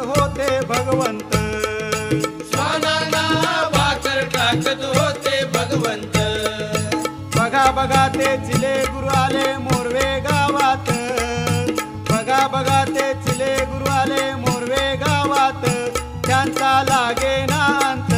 होते भगवंत, श्वानांना भाकर टाकत होते भगवंत. बघा बघा ते चिले गुरु आले मोरवे गावात, बघा बघा ते चिले गुरु आले मोरवे गावात, त्यांचा लागे ना अंत